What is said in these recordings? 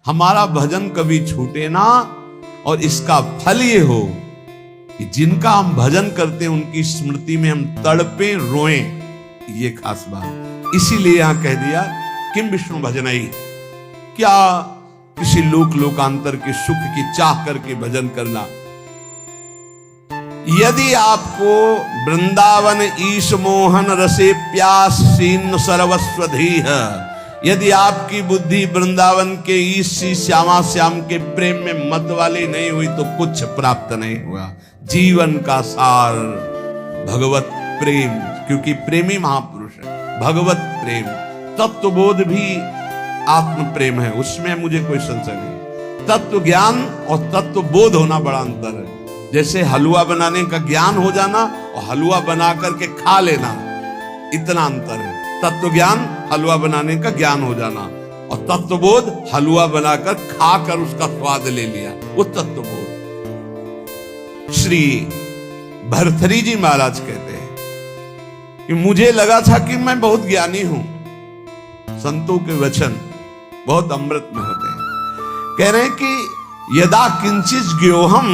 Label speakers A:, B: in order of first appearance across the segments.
A: हमारा भजन कभी छूटे ना, और इसका फल ये हो कि जिनका हम भजन करते हैं उनकी स्मृति में हम तड़पे रोएं। ये खास बात, इसीलिए यहां कह दिया किम विष्णु भजनई, क्या किसी लोक लोकांतर के सुख की चाह करके भजन करना। यदि आपको वृंदावन ईश मोहन रसे प्यास सीन सर्वस्वधी है, यदि आपकी बुद्धि वृंदावन के ईश श्यामा श्याम के प्रेम में मत वाली नहीं हुई तो कुछ प्राप्त नहीं हुआ। जीवन का सार भगवत प्रेम, क्योंकि प्रेमी महापुरुष है। भगवत प्रेम, तत्वबोध भी आत्म प्रेम है, उसमें मुझे कोई संशय नहीं। तत्व ज्ञान और तत्व बोध होना बड़ा अंतर है। जैसे हलवा बनाने का ज्ञान हो जाना और हलवा बना करके खा लेना, इतना अंतर है। तत्व ज्ञान हलवा बनाने का ज्ञान हो जाना, और तत्वबोध हलवा बनाकर खाकर उसका स्वाद ले लिया, वो तत्वबोध। श्री भरथरी जी महाराज कहते हैं कि मुझे लगा था कि मैं बहुत ज्ञानी हूं। संतों के वचन बहुत अमृत में होते हैं। कह रहे हैं कि यदा किंचित ज्ञोहम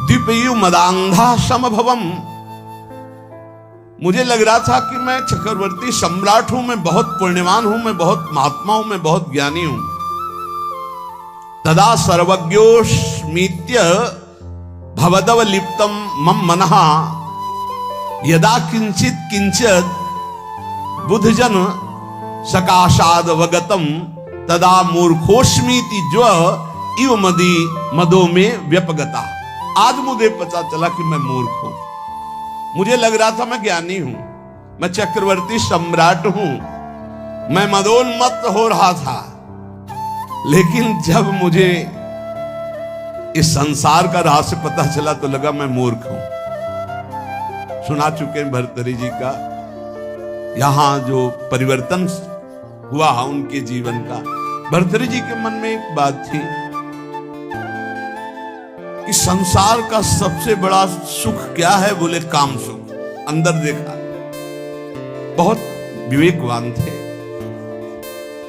A: द्विपयु मदांधा समभवम, मुझे लग रहा था कि मैं चक्रवर्ती सम्राट हूं, मैं बहुत पुण्यवान हूं, मैं बहुत महात्मा हूं, मैं बहुत ज्ञानी हूं। तदा सर्वज्ञोस्मीत्य भवदव लिप्तम मम मनः, यदा किंचित किंचित बुद्धजन सकाशाद वगतम तदा मूर्खोस्मीति ज्व इव मदी मदो में व्यपगता। आज मुझे पता चला कि मैं मूर्ख हूं। मुझे लग रहा था मैं ज्ञानी हूं, मैं चक्रवर्ती सम्राट हूं, मैं मदोन्मत्त हो रहा था। लेकिन जब मुझे इस संसार का रहस्य पता चला तो लगा मैं मूर्ख हूं। सुना चुके हैं भरतरी जी का यहां जो परिवर्तन हुआ उनके जीवन का। भरतरी जी के मन में एक बात थी कि संसार का सबसे बड़ा सुख क्या है, बोले काम सुख। अंदर देखा, बहुत विवेकवान थे।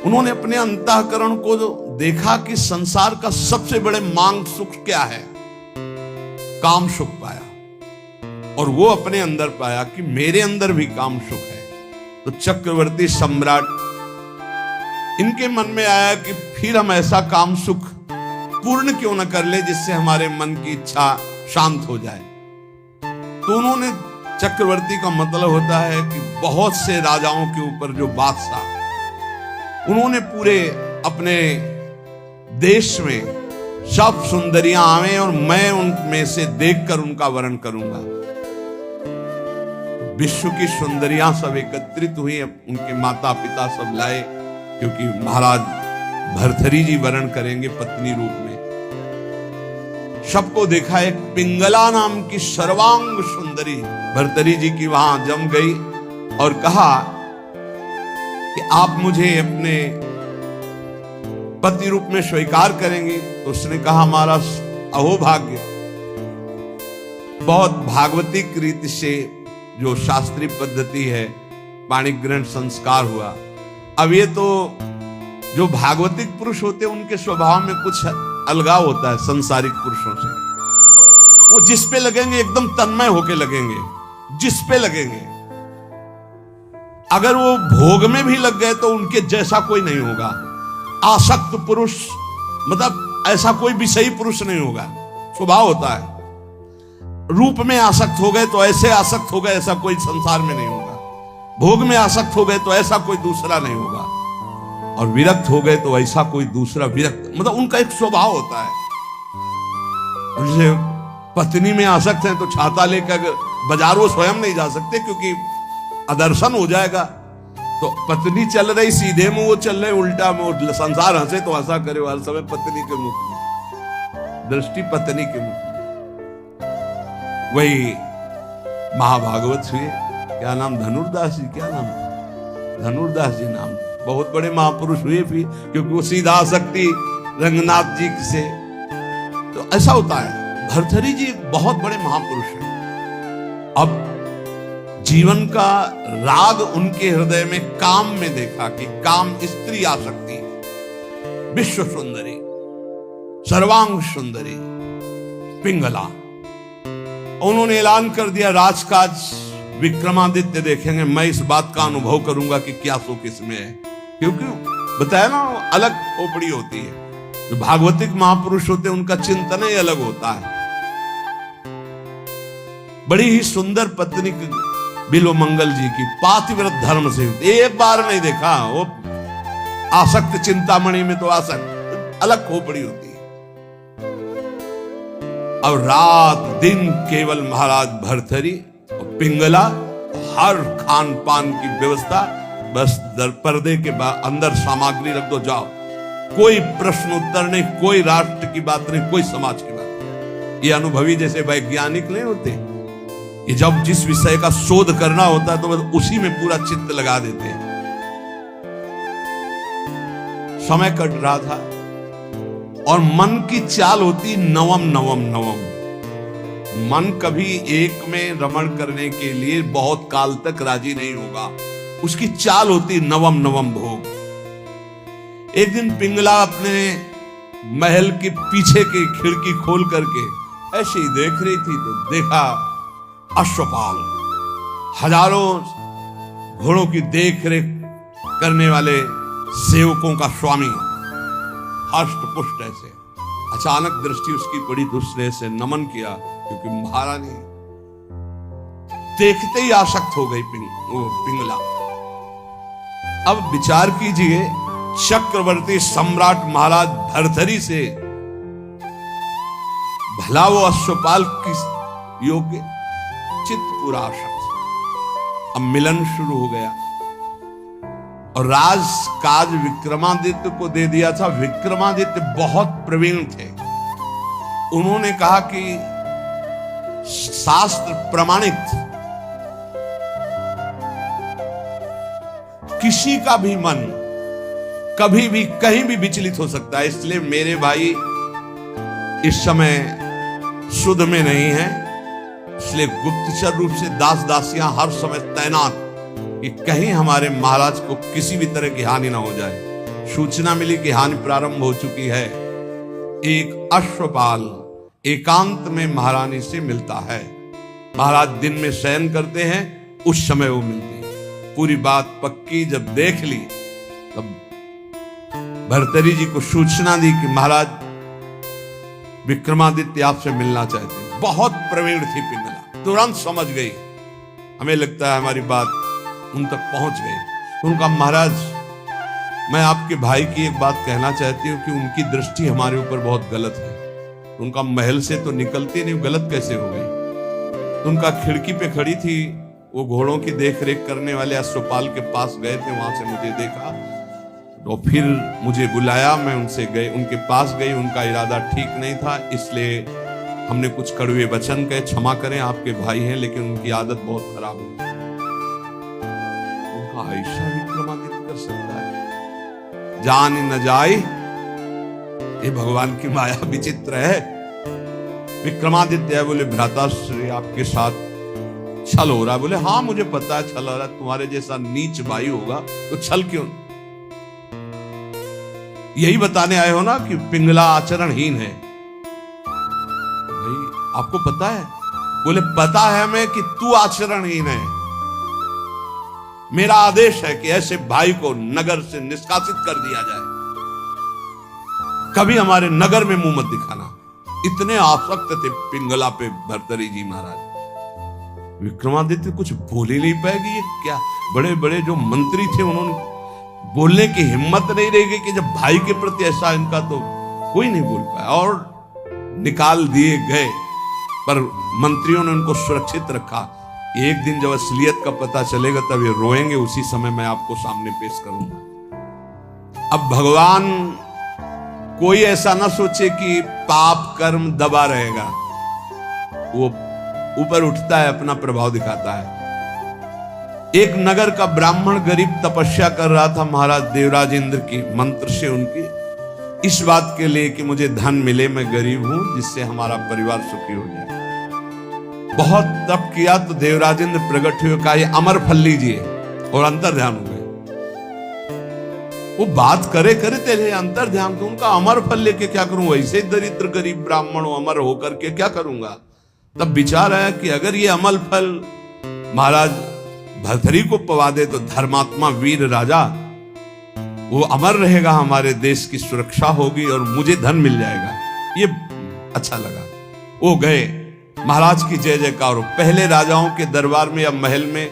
A: उन्होंने अपने अंतःकरण को देखा कि संसार का सबसे बड़े मांग सुख क्या है, काम सुख पाया। और वो अपने अंदर पाया कि मेरे अंदर भी काम सुख है। तो चक्रवर्ती सम्राट, इनके मन में आया कि फिर हम ऐसा काम सुख पूर्ण क्यों न कर ले जिससे हमारे मन की इच्छा शांत हो जाए। तो उन्होंने, चक्रवर्ती का मतलब होता है कि बहुत से राजाओं के ऊपर जो बादशाह, उन्होंने पूरे अपने देश में सब सुंदरियां आवे और मैं उनमें से देखकर उनका वर्ण करूंगा। विश्व की सुंदरियां सब एकत्रित हुई, उनके माता पिता सब लाए, क्योंकि महाराज भरथरी जी वर्ण करेंगे पत्नी रूप में। सबको देखा, एक पिंगला नाम की सर्वांग सुंदरी भरतरी जी की वहां जम गई और कहा कि आप मुझे अपने पति रूप में स्वीकार करेंगे। तो उसने कहा हमारा अहोभाग्य। बहुत भागवतिक रीति से जो शास्त्रीय पद्धति है, पाणिग्रहण संस्कार हुआ। अब ये तो जो भागवतिक पुरुष होते हैं उनके स्वभाव में कुछ अलगाव होता है संसारिक पुरुषों से। वो जिस पे लगेंगे एकदम तन्मय होके लगेंगे, जिस पे लगेंगे। अगर वो भोग में भी लग गए तो उनके जैसा कोई नहीं होगा। आसक्त पुरुष मतलब ऐसा कोई विषयी पुरुष नहीं होगा, स्वभाव होता है। रूप में आसक्त हो गए तो ऐसे आसक्त हो गए, ऐसा कोई संसार में नहीं होगा। भोग में आसक्त हो गए तो ऐसा कोई दूसरा नहीं होगा, और विरक्त हो गए तो ऐसा कोई दूसरा विरक्त, मतलब उनका एक स्वभाव होता है। जैसे पत्नी में आसक्त है तो छाता लेकर बाजार वो स्वयं नहीं जा सकते क्योंकि अदर्शन हो जाएगा। तो पत्नी चल रही सीधे में, वो चल रहे उल्टा में, संसार हंसे तो हंसा करे हर समय पत्नी के मुख में, दृष्टि पत्नी के मुख में। वही महाभागवत हुए, क्या नाम, धनुर्दास जी, क्या नाम, धनुर्दास जी नाम, बहुत बड़े महापुरुष हुए भी, क्योंकि वो सीधा आसक्ति रंगनाथ जी से। तो ऐसा होता है। भरथरी जी बहुत बड़े महापुरुष हैं। अब जीवन का राग उनके हृदय में काम में देखा कि काम स्त्री आसक्ति, विश्व सुंदरी, सर्वांग सुंदरी पिंगला। उन्होंने ऐलान कर दिया राजकाज विक्रमादित्य देखेंगे, मैं इस बात का अनुभव करूंगा कि क्या सुख इसमें है। क्योंकि बताया ना, अलग खोपड़ी होती है। जो भागवतिक महापुरुष होते हैं उनका चिंतन ही अलग होता है। बड़ी ही सुंदर पत्नी बिल्वमंगल जी की, पातिव्रत धर्म से, एक बार नहीं देखा। वो आसक्त चिंतामणि में तो आसक्त, अलग खोपड़ी होती है। अब रात दिन केवल महाराज भर्तरी और पिंगला, हर खान पान की व्यवस्था, बस दर पर्दे के अंदर सामग्री रख दो, जाओ। कोई प्रश्न उत्तर नहीं, कोई राष्ट्र की बात नहीं, कोई समाज की बात नहीं। ये अनुभवी जैसे वैज्ञानिक नहीं होते, ये जब जिस विषय का शोध करना होता है तो बस उसी में पूरा चित्त लगा देते हैं। समय कट रहा था और मन की चाल होती नवम नवम नवम। मन कभी एक में रमण करने के लिए बहुत काल तक राजी नहीं होगा, उसकी चाल होती नवम नवम भोग। एक दिन पिंगला अपने महल के पीछे की खिड़की खोल करके ऐसे ही देख रही थी तो देखा अश्वपाल, हजारों घोड़ों की देख रेख करने वाले सेवकों का स्वामी, हष्ट पुष्ट ऐसे। अचानक दृष्टि उसकी पड़ी, दूसरे से नमन किया, क्योंकि महारानी देखते ही आसक्त हो गई पिंगला। अब विचार कीजिए, चक्रवर्ती सम्राट महाराज भर्तरी से भला वो अश्वपाल किस योग्य? चित्त पूरा आसक्त। अब मिलन शुरू हो गया और राजकाज विक्रमादित्य को दे दिया था। विक्रमादित्य बहुत प्रवीण थे। उन्होंने कहा कि शास्त्र प्रमाणित किसी का भी मन कभी भी कहीं भी विचलित हो सकता है, इसलिए मेरे भाई इस समय शुद्ध में नहीं है, इसलिए गुप्तचर रूप से दास दासियां हर समय तैनात कि कहीं हमारे महाराज को किसी भी तरह की हानि ना हो जाए। सूचना मिली कि हानि प्रारंभ हो चुकी है। एक अश्वपाल एकांत में महारानी से मिलता है। महाराज दिन में शयन करते हैं, उस समय वो मिलती है। पूरी बात पक्की जब देख ली तब भर्तरी जी को सूचना दी कि महाराज विक्रमादित्य आपसे मिलना चाहते हैं। बहुत प्रवीण थी पिंगला, तुरंत समझ गई। हमें लगता है हमारी बात उन तक पहुंच गई। उनका महाराज, मैं आपके भाई की एक बात कहना चाहती हूँ कि उनकी दृष्टि हमारे ऊपर बहुत गलत है। उनका महल से तो निकलती नहीं, गलत कैसे हो गई? उनका खिड़की पे खड़ी थी, वो घोड़ों की देख रेख करने वाले अश्वपाल के पास गए थे, वहां से मुझे देखा तो फिर मुझे बुलाया, मैं उनसे गए, उनके पास गई। उनका इरादा ठीक नहीं था, इसलिए हमने कुछ कड़वे वचन कहे, क्षमा करें आपके भाई हैं लेकिन उनकी आदत बहुत खराब है। उनका ऐसा विक्रमादित्य कर सकता है? जान न जाए, ये भगवान की माया विचित्र है। विक्रमादित्य बोले भ्राताश्री आपके साथ छल हो रहा है। बोले हाँ मुझे पता है छल हो रहा है, तुम्हारे जैसा नीच भाई होगा तो छल क्यों? यही बताने आए हो ना कि पिंगला आचरणहीन है। भाई आपको पता है? बोले पता है हमें कि तू आचरणहीन है। मेरा आदेश है कि ऐसे भाई को नगर से निष्कासित कर दिया जाए, कभी हमारे नगर में मुंह मत दिखाना। इतने आसक्त थे पिंगला पे भर्तरी जी महाराज। विक्रमादित्य कुछ बोल ही नहीं पाएगी। ये क्या बड़े बड़े जो मंत्री थे उन्होंने बोलने की हिम्मत नहीं रहेगी कि जब भाई के प्रति ऐसा इनका, तो कोई नहीं बोल पाया और निकाल दिए गए। पर मंत्रियों ने उनको सुरक्षित रखा। एक दिन जब असलियत का पता चलेगा तब ये रोएंगे, उसी समय मैं आपको सामने पेश करूंगा। अब भगवान कोई ऐसा ना सोचे कि पाप कर्म दबा रहेगा, वो ऊपर उठता है, अपना प्रभाव दिखाता है। एक नगर का ब्राह्मण गरीब तपस्या कर रहा था महाराज देवराज इंद्र की मंत्र से उनकी, इस बात के लिए कि मुझे धन मिले, मैं गरीब हूं, जिससे हमारा परिवार सुखी हो जाए। बहुत तप किया तो देवराज इंद्र प्रकट हुए, कहा ये अमर फल लीजिए, और अंतर ध्यान हो गए। वो बात करे करे तेरे अंतर ध्यान, तो उनका अमर फल लेके क्या करूं, वैसे दरिद्र गरीब ब्राह्मण अमर होकर के क्या करूंगा। तब विचार आया कि अगर ये अमल फल महाराज भर्तरी को पवा दे तो धर्मात्मा वीर राजा वो अमर रहेगा, हमारे देश की सुरक्षा होगी और मुझे धन मिल जाएगा। ये अच्छा लगा। वो गए, महाराज की जय जयकार। पहले राजाओं के दरबार में या महल में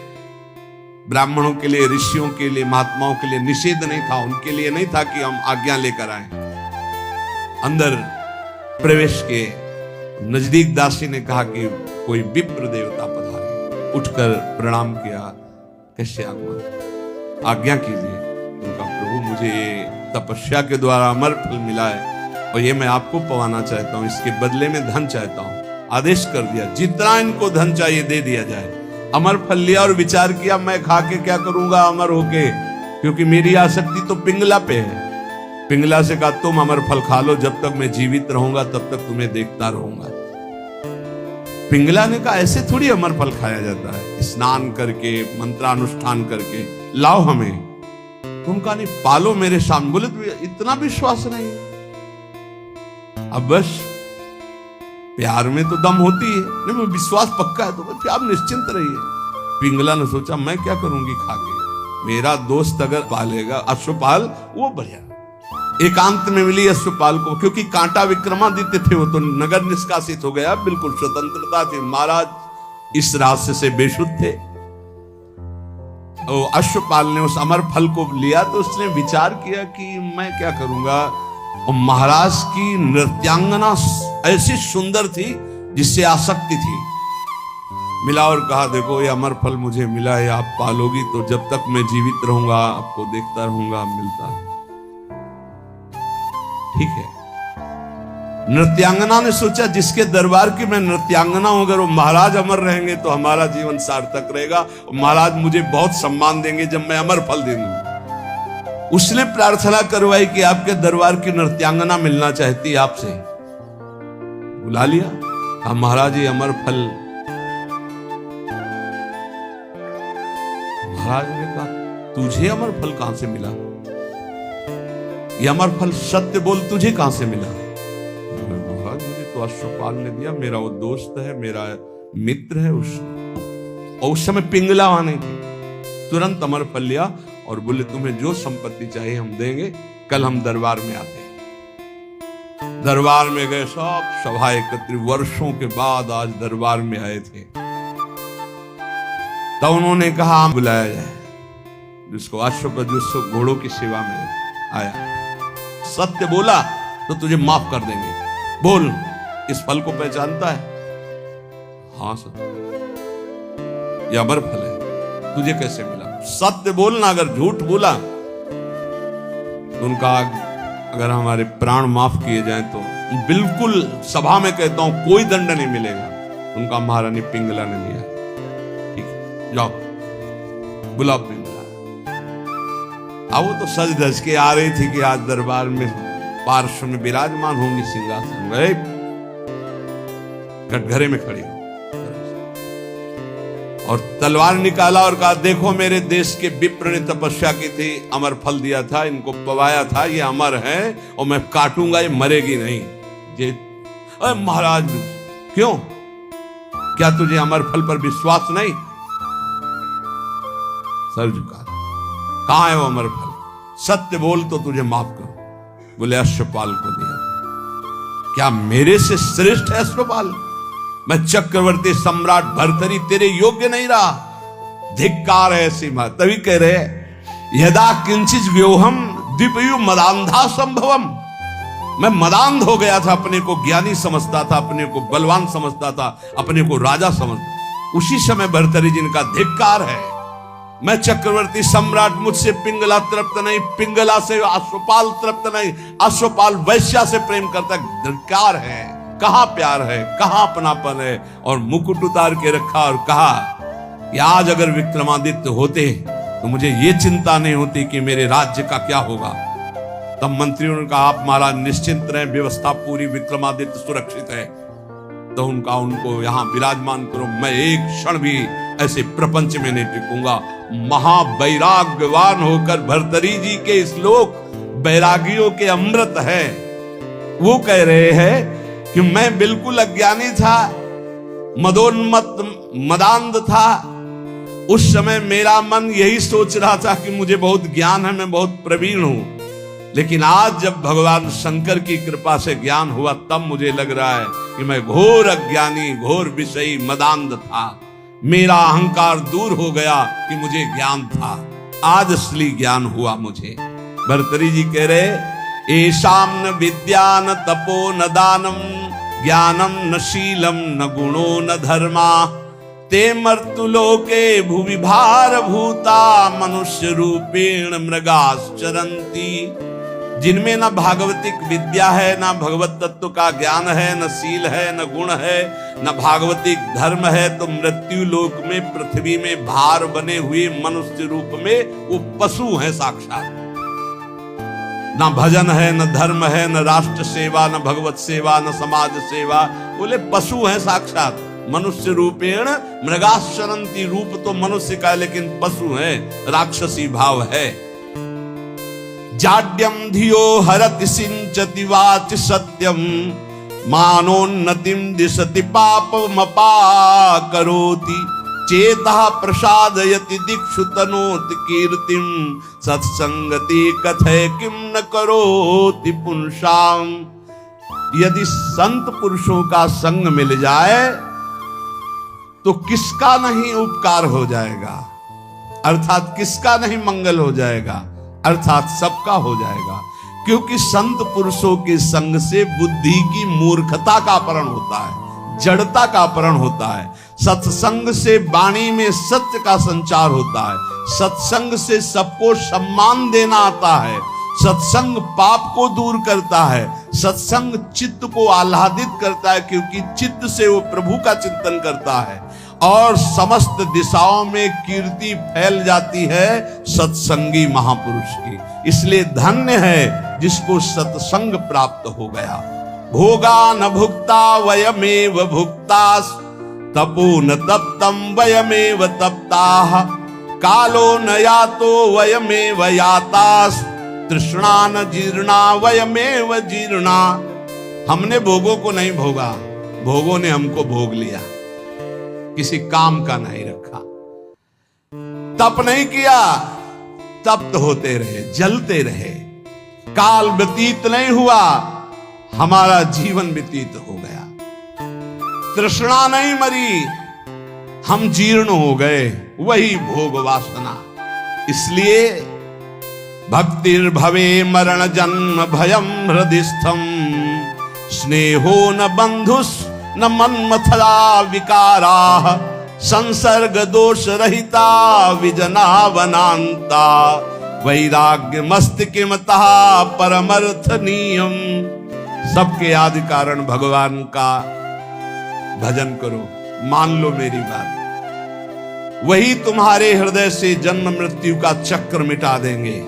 A: ब्राह्मणों के लिए, ऋषियों के लिए, महात्माओं के लिए निषेध नहीं था, उनके लिए नहीं था कि हम आज्ञा लेकर आए। अंदर प्रवेश के नजदीक दासी ने कहा कि कोई विप्र देवता पधारे। उठकर प्रणाम किया, कैसे आज्ञा कीजिए। उनका प्रभु मुझे तपस्या के द्वारा अमर फल मिला है और ये मैं आपको पवाना चाहता हूँ, इसके बदले में धन चाहता हूँ। आदेश कर दिया जितना इनको धन चाहिए दे दिया जाए। अमर फल लिया और विचार किया मैं खा के क्या करूंगा अमर होके, क्योंकि मेरी आसक्ति तो पिंगला पे है। पिंगला से कहा तुम अमर फल खा लो, जब तक मैं जीवित रहूंगा तब तक तुम्हें देखता रहूंगा। पिंगला ने कहा ऐसे थोड़ी अमर फल खाया जाता है, स्नान करके मंत्रानुष्ठान करके लाओ हमें। तुम कहा नहीं पालो मेरे सामने। बोले तो इतना विश्वास नहीं। अब बस प्यार में तो दम होती है, नहीं विश्वास पक्का है तो फिर आप निश्चिंत रहिए। पिंगला ने सोचा मैं क्या करूंगी खा के, मेरा दोस्त अगर पालेगा अश्वपाल वो बढ़िया। एकांत में मिली अश्वपाल को, क्योंकि कांटा विक्रमादित्य थे, वो तो नगर निष्कासित हो गया, बिल्कुल स्वतंत्रता थी। महाराज इस रास्ते से बेशुद्ध थे। अश्वपाल ने उस अमर फल को लिया तो उसने विचार किया कि मैं क्या करूंगा। और महाराज की नृत्यांगना ऐसी सुंदर थी जिससे आसक्ति थी। मिला और कहा देखो ये अमर फल मुझे मिला है, आप पालोगी तो जब तक मैं जीवित रहूंगा आपको देखता रहूंगा, मिलता। ठीक है। नृत्यांगना ने सोचा जिसके दरबार की मैं नृत्यांगना हूं, अगर वो महाराज अमर रहेंगे तो हमारा जीवन सार्थक रहेगा, महाराज मुझे बहुत सम्मान देंगे जब मैं अमर फल दे दूंगा। उसने प्रार्थना करवाई कि आपके दरबार की नृत्यांगना मिलना चाहती है आपसे। बुला लिया, कहा महाराज ये अमर फल। महाराज ने कहा तुझे अमर फल कहां से मिला, ये अमर फल सत्य बोल तुझे कहां से मिला। महाराज मुझे तो अश्वपाल ने दिया, मेरा वो दोस्त है, मेरा मित्र है। उस समय पिंगला वहां नहीं थी। तुरंत अमर फल लिया और बोले तुम्हें जो संपत्ति चाहिए हम देंगे, कल हम दरबार में आते हैं। दरबार में गए, सब सभा एकत्रित, वर्षों के बाद आज दरबार में आए थे। तब उन्होंने कहा बुलाया जाए जिसको अश्वपद घोड़ों की सेवा में आया। सत्य बोला तो तुझे माफ कर देंगे। बोल इस फल को पहचानता है? हाँ सर, यह अमर फल है, तुझे कैसे मिला? सत्य बोलना, अगर झूठ बोला तो उनका अगर हमारे प्राण माफ किए जाएं तो बिल्कुल सभा में कहता हूं कोई दंड नहीं मिलेगा। उनका महारानी पिंगला ने दिया। ठीक है जाओ, बुलाओ पिंगला। अब वो तो सज धज के आ रही थी कि आज दरबार में पार्श्व में विराजमान होंगी सिंहासन में, कटघरे में खड़ी और तलवार निकाला और कहा देखो मेरे देश के विप्र ने तपस्या की थी, अमर फल दिया था, इनको पवाया था, ये अमर है और मैं काटूंगा, ये मरेगी नहीं। ये अरे महाराज क्यों, क्या तुझे अमर फल पर विश्वास नहीं? सर झुका, कहां है वो अमर फल? सत्य बोल तो तुझे माफ करो। बोले अश्वपाल को दिया। क्या मेरे से श्रेष्ठ है अश्वपाल? मैं चक्रवर्ती सम्राट भर्तरी तेरे योग्य नहीं रहा, धिक्कार है सीमा। तभी कह रहे यदा किंचित व्योहम द्विपयु मदांधा संभवम। मैं मदांध हो गया था, अपने को ज्ञानी समझता था, अपने को बलवान समझता था, अपने को राजा समझता। उसी समय भर्तरी जिनका धिक्कार है। मैं चक्रवर्ती सम्राट, मुझसे पिंगला तृप्त नहीं, पिंगला से अश्वपाल तृप्त नहीं, अश्वपाल वैश्या से प्रेम करता, धिक्कार है। कहां प्यार है, कहां अपनापन है। और मुकुट उतार के रखा और कहा कि आज अगर विक्रमादित्य होते तो मुझे ये चिंता नहीं होती कि मेरे राज्य का क्या होगा। तब मंत्रियों ने कहा आप महाराज निश्चिंत रहें, व्यवस्था पूरी, विक्रमादित्य सुरक्षित है। तो उनको यहाँ विराजमान करो। मैं एक क्षण भी ऐसे प्रपंच में नहीं टिकूंगा। महावैराग्यवान होकर भर्तरी जी के श्लोक बैरागियों के अमृत है। वो कह रहे हैं कि मैं बिल्कुल अज्ञानी था, मदोन्मत मदांध था। उस समय मेरा मन यही सोच रहा था कि मुझे बहुत ज्ञान है, मैं बहुत प्रवीण हूं। लेकिन आज जब भगवान शंकर की कृपा से ज्ञान हुआ, तब मुझे लग रहा है कि मैं घोर अज्ञानी, घोर विषयी मदांध था। मेरा अहंकार दूर हो गया कि मुझे ज्ञान था। आज असली ज्ञान हुआ मुझे। भर्तरी जी कह रहे, एशाम न विद्या न तपो न दानम, ज्ञानम न शीलम न गुणो न धर्मा, ते मर्तुलोके भुवि भार भूता, मनुष्य रूपेण मृगाश्चरन्ति। जिनमें न भागवतिक विद्या है, न भगवत तत्व का ज्ञान है, न शील है, न गुण है, न भागवतिक धर्म है, तो मृत्यु लोक में पृथ्वी में भार बने हुए मनुष्य रूप में वो पशु है साक्षात। न भजन है, न धर्म है, न राष्ट्र सेवा, न भगवत सेवा, न समाज सेवा। बोले पशु है साक्षात। मनुष्य रूपेण मृगाश्चरन्ति, रूप तो मनुष्य का लेकिन पशु है, राक्षसी भाव है। जाड्यम धियो हरति सिंचति वाचि सत्यम, मानोन्नतिम दिशति पापमपाकरोति, चेतः प्रसादयति दिक्षु तनोति कीर्तिम, सत्संगति कथय किम न करोति पुंसाम। यदि संत पुरुषों का संग मिल जाए तो किसका नहीं उपकार हो जाएगा, अर्थात किसका नहीं मंगल हो जाएगा, अर्थात सबका हो जाएगा। क्योंकि संत पुरुषों के संग से बुद्धि की मूर्खता का अपहरण होता है, जड़ता का अपहरण होता है। सत्संग से वाणी में सत्य का संचार होता है। सत्संग से सबको सम्मान देना आता है। सत्संग पाप को दूर करता है। सत्संग चित्त को आह्लादित करता है, क्योंकि चित्त से वो प्रभु का चिंतन करता है और समस्त दिशाओं में कीर्ति फैल जाती है सत्संगी महापुरुष की। इसलिए धन्य है जिसको सत्संग प्राप्त हो गया। भोगा न भुक्ता वयमेव भुक्तास, तपो न तप्तम वयमेव तप्ताः, कालो न यातो वयमेव यातास, तृष्णा न जीर्णा वयमेव जीर्णा। हमने भोगों को नहीं भोगा, भोगों ने हमको भोग लिया। किसी काम का नहीं रखा, तप नहीं किया, तप्त होते रहे, जलते रहे। काल व्यतीत नहीं हुआ, हमारा जीवन व्यतीत हो गया। तृष्णा नहीं मरी, हम जीर्ण हो गए, वही भोग वासना। इसलिए भक्तिर्भवे मरण जन्म भयम हृदिस्थम, स्नेहो न बंधुस न मन्मथला विकारा, संसर्ग दोष रहिता विजना वनांता, वैराग्य मस्तिकिमतः परमर्थ नियम। सबके आदि कारण भगवान का भजन करो, मान लो मेरी बात, वही तुम्हारे हृदय से जन्म मृत्यु का चक्र मिटा देंगे।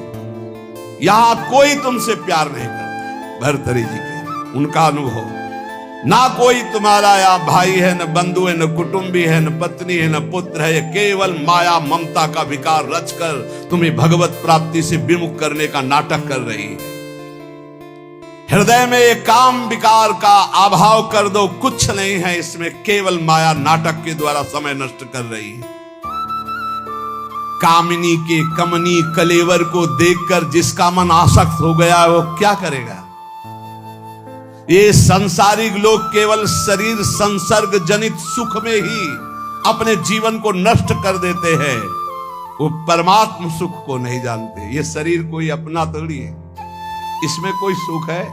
A: यहां कोई तुमसे प्यार नहीं करता। भर्तरी जी के उनका अनुभव, ना कोई तुम्हारा या भाई है, न बंधु है, न कुटुंबी है, न पत्नी है, न पुत्र है। केवल माया ममता का विकार रचकर तुम्हें भगवत प्राप्ति से विमुख करने का नाटक कर रही है। हृदय में एक काम विकार का अभाव कर दो, कुछ नहीं है इसमें, केवल माया नाटक के द्वारा समय नष्ट कर रही है। कामिनी के कमनी कलेवर को देखकर जिसका मन आसक्त हो गया वो क्या करेगा। ये सांसारिक लोग केवल शरीर संसर्ग जनित सुख में ही अपने जीवन को नष्ट कर देते हैं, वो परमात्म सुख को नहीं जानते। ये शरीर कोई अपना थोड़ी है, इसमें कोई सुख है।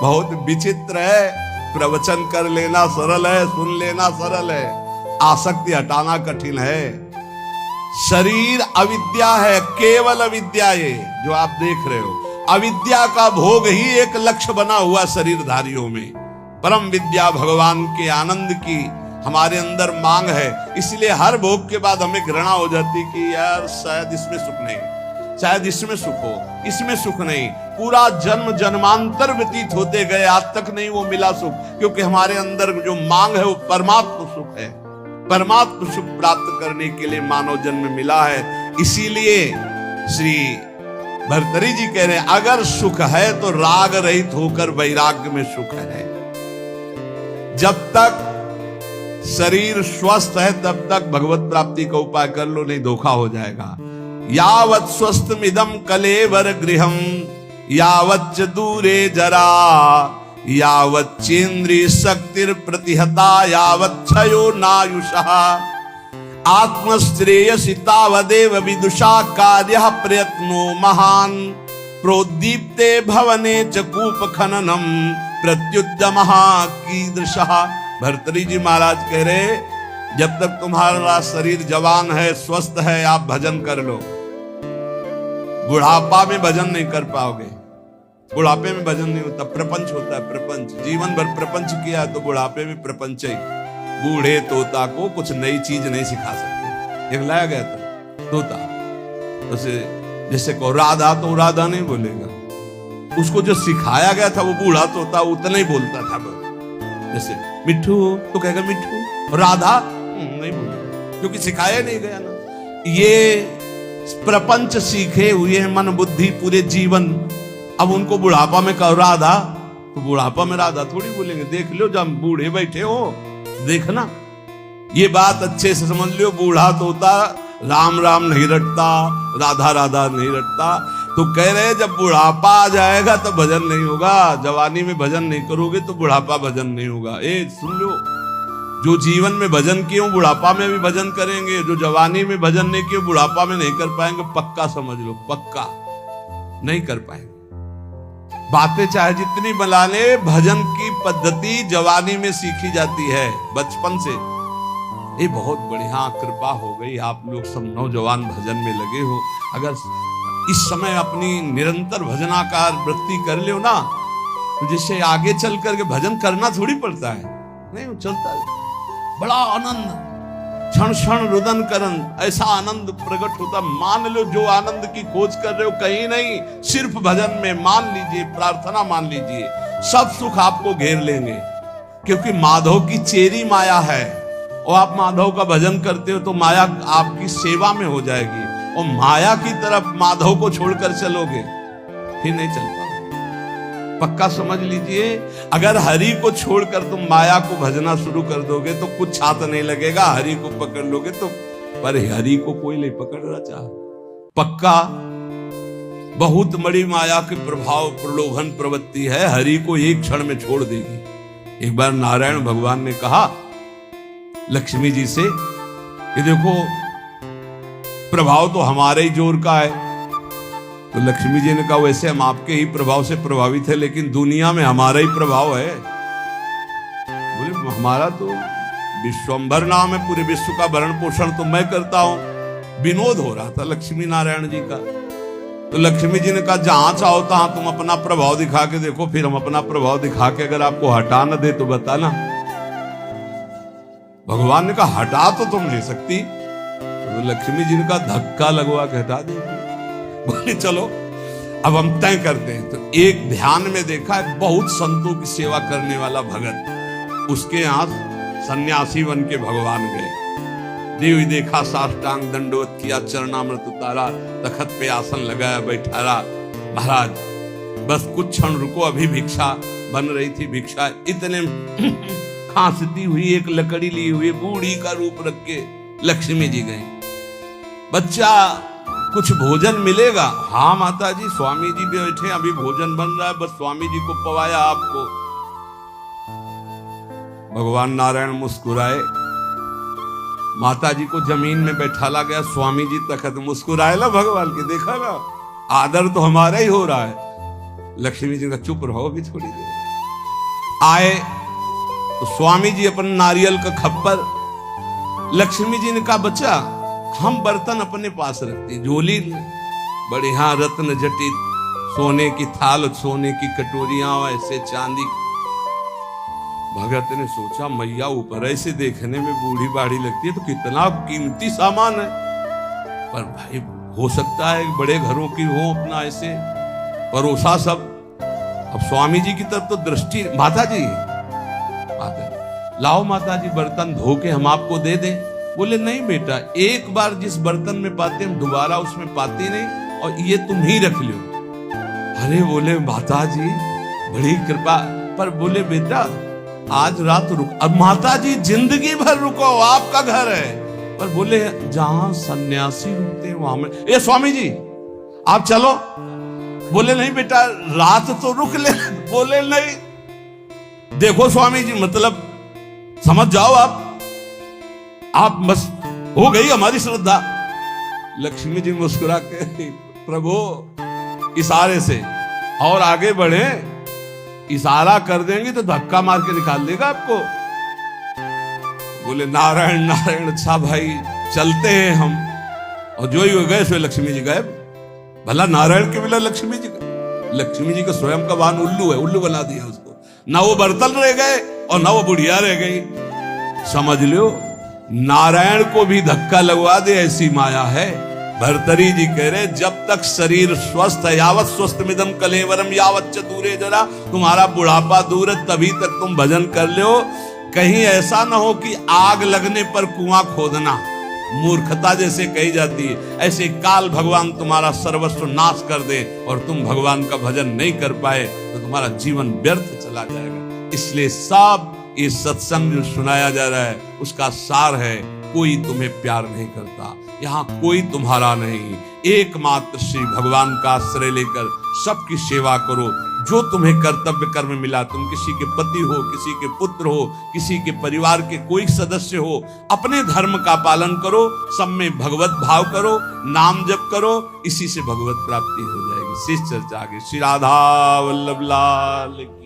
A: बहुत विचित्र है, प्रवचन कर लेना सरल है, सुन लेना सरल है, आसक्ति हटाना कठिन है। शरीर अविद्या है, केवल अविद्या। ये जो आप देख रहे हो, अविद्या का भोग ही एक लक्ष्य बना हुआ शरीरधारियों में। परम विद्या भगवान के आनंद की हमारे अंदर मांग है, इसलिए हर भोग के बाद हमें घृणा हो जाती कि यार शायद इसमें सुख नहीं। शायद इसमें सुख हो, इसमें सुख नहीं। पूरा जन्म जन्मांतर व्यतीत होते गए, आज तक नहीं वो मिला सुख, क्योंकि हमारे अंदर जो मांग है वो परमात्म सुख है। परमात्म सुख प्राप्त करने के लिए मानव जन्म मिला है। इसीलिए श्री भर्तृहरि जी कह रहे हैं, अगर सुख है तो राग रहित होकर वैराग्य में सुख है। जब तक शरीर स्वस्थ है तब तक भगवत प्राप्ति का उपाय कर लो, नहीं धोखा हो जाएगा। यावत् स्वस्थमिदं कलेवर गृहम यावच्च दूरे जरा यावच्चेन्द्रिय शक्तिर प्रतिहता यावच्छयो नायुषः आत्मश्रेयसि तावदेव विदुषा कार्यः प्रयत्नो महान प्रोद्दीप्ते भवने च कूप खननम प्रत्युद्यमः कीदृशः। भर्तृहरि जी महाराज कह रहे, जब तक तुम्हारा शरीर जवान है, स्वस्थ है, आप भजन कर लो। बुढ़ापा में भजन नहीं कर पाओगे। बुढ़ापे में भजन नहीं होता, प्रपंच होता है। प्रपंच जीवन भर प्रपंच किया है तो बुढ़ापे में प्रपंच ही। बूढ़े तोता को कुछ नई चीज नहीं सिखा सकते। एक लाया गया था तोता, जैसे को राधा, तो राधा नहीं बोलेगा। उसको जो सिखाया गया था वो बूढ़ा तोता उतना ही बोलता था। जैसे मिट्ठू तो कहेगा मिट्ठू, राधा नहीं बोलेगा, क्योंकि सिखाया नहीं गया ना। ये प्रपंच सीखे हुए हैं मन बुद्धि पूरे जीवन। अब उनको बुढ़ापा में कहो राधा, तो बुढ़ापा में राधा थोड़ी बोलेंगे। देख लो जब बूढ़े बैठे हो, देखना ये बात अच्छे से समझ लो। बूढ़ा तोता राम राम नहीं रटता, राधा राधा नहीं रटता। तो कह रहे जब बुढ़ापा आ जाएगा तो भजन नहीं होगा। जवानी में भजन नहीं करोगे तो बुढ़ापा भजन नहीं होगा। ए सुन लो, जो जीवन में भजन किए बुढ़ापा में भी भजन करेंगे, जो जवानी में भजन नहीं किए बुढ़ापा में नहीं कर पाएंगे। पक्का समझ लो, पक्का नहीं कर पाएंगे। बातें चाहे जितनी बना ले, भजन की पद्धति जवानी में सीखी जाती है, बचपन से। ये बहुत बढ़िया कृपा हो गई, आप लोग सब नौजवान भजन में लगे हो। अगर इस समय अपनी निरंतर भजनाकार वृत्ति कर लो ना, तो जिससे आगे चल करके भजन करना थोड़ी पड़ता है, नहीं चलता है। बड़ा आनंद, क्षण क्षण रुदन करन, ऐसा आनंद प्रकट होता। मान लो जो आनंद की खोज कर रहे हो कहीं नहीं, सिर्फ भजन में मान लीजिए, प्रार्थना मान लीजिए, सब सुख आपको घेर लेंगे। क्योंकि माधव की चेरी माया है, और आप माधव का भजन करते हो तो माया आपकी सेवा में हो जाएगी। और माया की तरफ माधव को छोड़कर चलोगे फिर नहीं चल पाओगे। पक्का समझ लीजिए, अगर हरि को छोड़कर तुम माया को भजना शुरू कर दोगे तो कुछ छात नहीं लगेगा। हरि को पकड़ लोगे तो, पर हरि को कोई नहीं पकड़ना चाह। पक्का बहुत बड़ी माया के प्रभाव, प्रलोभन प्रवृत्ति है, हरि को एक क्षण में छोड़ देगी। एक बार नारायण भगवान ने कहा लक्ष्मी जी से, ये देखो प्रभाव तो हमारे ही जोर का है। तो लक्ष्मी जी ने कहा वैसे हम आपके ही प्रभाव से प्रभावित है, लेकिन दुनिया में हमारा ही प्रभाव है। बोले हमारा तो विश्वंभर नाम है, पूरे विश्व का भरण पोषण तो मैं करता हूं। विनोद हो रहा था लक्ष्मी नारायण जी का। तो लक्ष्मी जी ने कहा जहां चाहो तहां तुम अपना प्रभाव दिखा के देखो, फिर हम अपना प्रभाव दिखा के अगर आपको हटा न दे तो बताना। भगवान ने कहा हटा तो तुम नहीं सकती। तो लक्ष्मी जी ने कहा धक्का लगवा के हटा देंगे। बोले चलो अब हम तय करते हैं। तो एक ध्यान में देखा बहुत संतों की सेवा करने वाला भगत, उसके यहां सन्यासी बन के भगवान गए। देवी देखा, साष्टांग दंडवत किया, चरणामृत उतारा, तखत पे आसन लगाया, बैठा रहा। महाराज बस कुछ क्षण रुको, अभी भिक्षा बन रही थी। भिक्षा इतने खांसती हुई एक लकड़ी ली हुई बूढ़ी का रूप रख के लक्ष्मी जी गए। बच्चा कुछ भोजन मिलेगा? हाँ माता जी, स्वामी जी बैठे, अभी भोजन बन रहा है, बस स्वामी जी को पवाया आपको। भगवान नारायण मुस्कुराए, माता जी को जमीन में बैठाला गया, स्वामी जी तखत। मुस्कुराए ला भगवान के, देखा ना आदर तो हमारा ही हो रहा है। लक्ष्मी जी का चुप रहो भी थोड़ी देर। आए तो स्वामी जी अपन नारियल का खप्पर, लक्ष्मी जी ने कहा बच्चा हम बर्तन अपने पास रखते, झोली बढ़िया रत्न जटित, सोने की थाल, सोने की कटोरियां, ऐसे चांदी। भगत ने सोचा मैया ऊपर ऐसे देखने में बूढ़ी बाढ़ी लगती है तो कितना कीमती सामान है, पर भाई हो सकता है बड़े घरों की हो अपना ऐसे परोसा सब। अब स्वामी जी की तरफ तो दृष्टि, माता जी लाओ माता जी बर्तन धो के हम आपको दे दें। बोले नहीं बेटा, एक बार जिस बर्तन में पाते हम दोबारा उसमें पाते नहीं, और ये तुम ही रख लो। अरे बोले माता जी बड़ी कृपा, पर बोले बेटा आज रात रुक। अब माता जी जिंदगी भर रुको, आपका घर है। पर बोले जहां सन्यासी रुकते हैं वहां में, ए स्वामी जी आप चलो। बोले नहीं बेटा रात तो रुक ले। बोले नहीं, देखो स्वामी जी मतलब समझ जाओ आप बस हो गई हमारी श्रद्धा। लक्ष्मी जी मुस्कुरा के प्रभु इशारे से और आगे बढ़े, इशारा कर देंगे तो धक्का मार के निकाल देगा आपको। बोले नारायण नारायण, अच्छा भाई चलते हैं हम। और जो ही हो गए सो लक्ष्मी जी गायब। भला नारायण के बिना लक्ष्मी जी का स्वयं का वाहन उल्लू है, उल्लू बना दिया उसको। ना वो बर्तन रह गए और ना वो बुढ़िया रह गई। समझ लो नारायण को भी धक्का लगवा दे ऐसी माया है। भर्तरी जी कह रहे जब तक शरीर स्वस्थ है, यावत स्वस्थ मिदम कलेवरम यावत च दूरे जरा, तुम्हारा बुढ़ापा दूर है तभी तक तुम भजन कर लो। कहीं ऐसा ना हो कि आग लगने पर कुआं खोदना मूर्खता जैसे कही जाती है, ऐसे काल भगवान तुम्हारा सर्वस्व नाश कर दे और तुम भगवान का भजन नहीं कर पाए तो तुम्हारा जीवन व्यर्थ चला जाएगा। इसलिए सब ये सत्संग जो सुनाया जा रहा है उसका सार है, कोई तुम्हें प्यार नहीं करता, यहाँ कोई तुम्हारा नहीं, एकमात्र श्री भगवान का आश्रय लेकर सबकी सेवा करो। जो तुम्हें कर्तव्य कर्म मिला, तुम किसी के पति हो, किसी के पुत्र हो, किसी के परिवार के कोई सदस्य हो, अपने धर्म का पालन करो, सब में भगवत भाव करो, नाम जप करो, इसी से भगवत प्राप्ति हो जाएगी। शेष चर्चा आगे। श्री राधा वल्लभ लाल की।